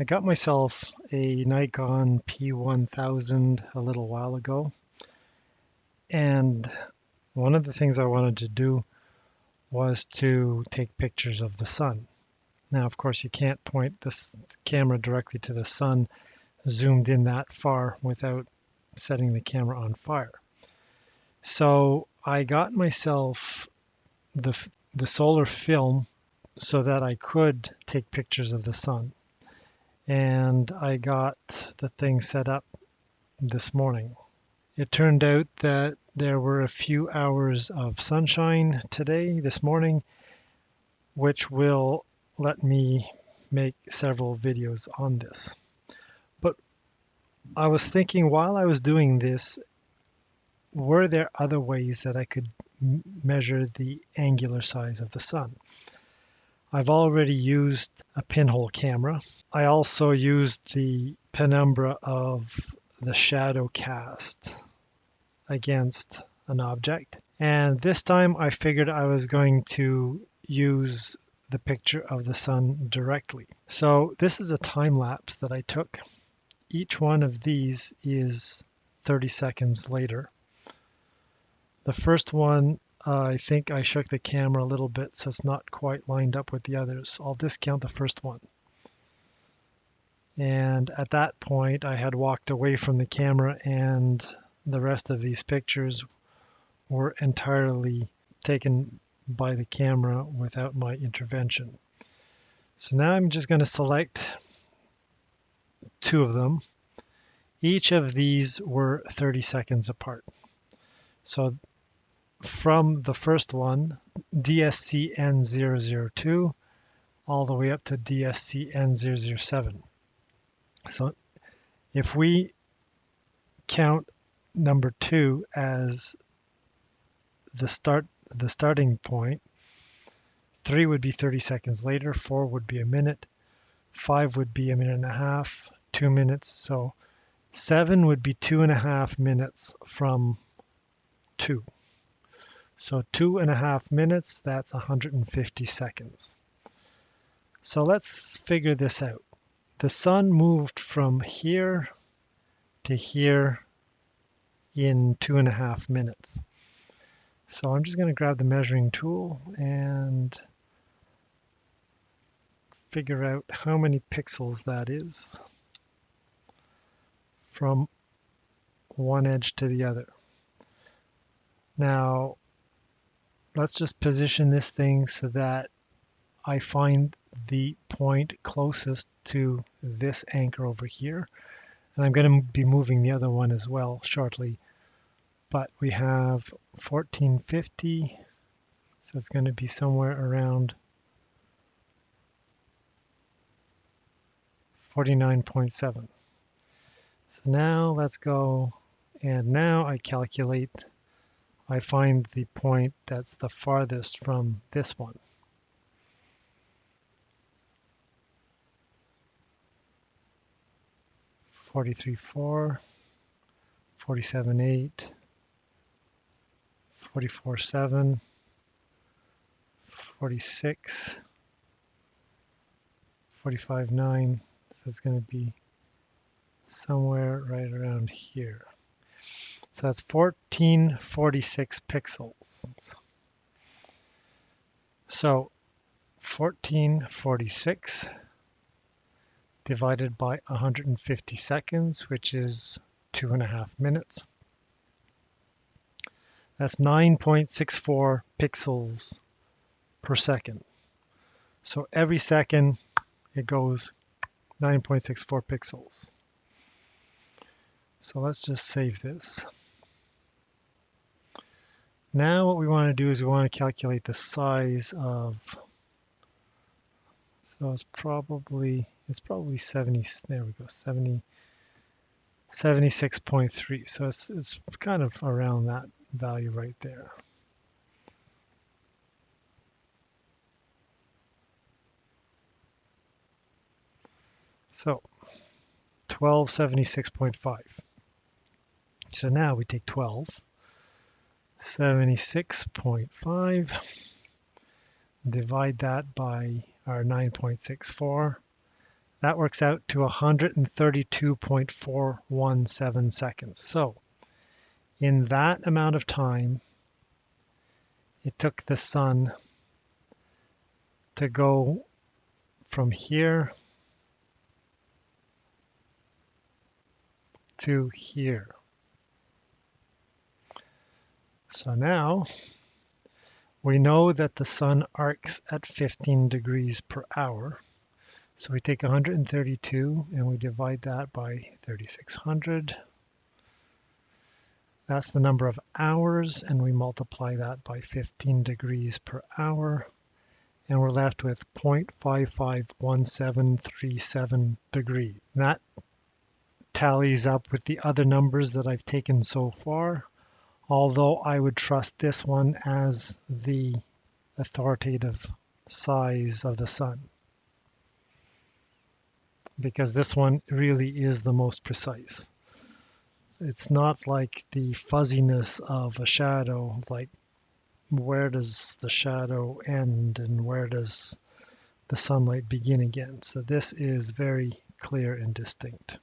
I got myself a Nikon P1000 a little while ago, and one of the things I wanted to do was to take pictures of the sun. Now, of course, you can't point this camera directly to the sun zoomed in that far without setting the camera on fire. So I got myself the, the solar film so that I could take pictures of the sun. And I got the thing set up this morning. It turned out that there were a few hours of sunshine this morning, which will let me make several videos on this. But I was thinking while I was doing this, were there other ways that I could measure the angular size of the sun? I've already used a pinhole camera. I also used the penumbra of the shadow cast against an object. And this time I figured I was going to use the picture of the sun directly. So this is a time lapse that I took. Each one of these is 30 seconds later. The first one, I think I shook the camera a little bit, so it's not quite lined up with the others. I'll discount the first one. And at that point, I had walked away from the camera, and the rest of these pictures were entirely taken by the camera without my intervention. So now I'm just going to select two of them. Each of these were 30 seconds apart. So from the first one, DSC-N002, all the way up to DSC-N007. So if we count number 2 as the starting point, 3 would be 30 seconds later, 4 would be a minute, 5 would be a minute and a half, 2 minutes. So 7 would be 2.5 minutes from 2. So 2.5 minutes, that's 150 seconds. So let's figure this out. The sun moved from here to here in 2.5 minutes. So I'm just going to grab the measuring tool and figure out how many pixels that is from one edge to the other. Now, let's just position this thing so that I find the point closest to this anchor over here. And I'm going to be moving the other one as well shortly. But we have 1450, so it's going to be somewhere around 49.7. So now let's go, and now I calculate, I find the point that's the farthest from this one. $43.4, $47.8, $44.7, $46, $45.9. So it's going to be somewhere right around here. So that's 1446 pixels. So 1446 divided by 150 seconds, which is 2.5 minutes. That's 9.64 pixels per second. So every second it goes 9.64 pixels. So let's just save this. Now what we want to do is we want to calculate the size of, so it's probably 70, there we go, 76.3. So it's kind of around that value right there. So 1276.5. So now we take 1276.5, divide that by our 9.64. That works out to 132.417 seconds. So in that amount of time, it took the sun to go from here to here. So now we know that the sun arcs at 15 degrees per hour. So we take 132 and we divide that by 3600. That's the number of hours, and we multiply that by 15 degrees per hour, and we're left with 0.551737 degrees. That tallies up with the other numbers that I've taken so far, although I would trust this one as the authoritative size of the sun, because this one really is the most precise. It's not like the fuzziness of a shadow, like where does the shadow end and where does the sunlight begin again. So this is very clear and distinct.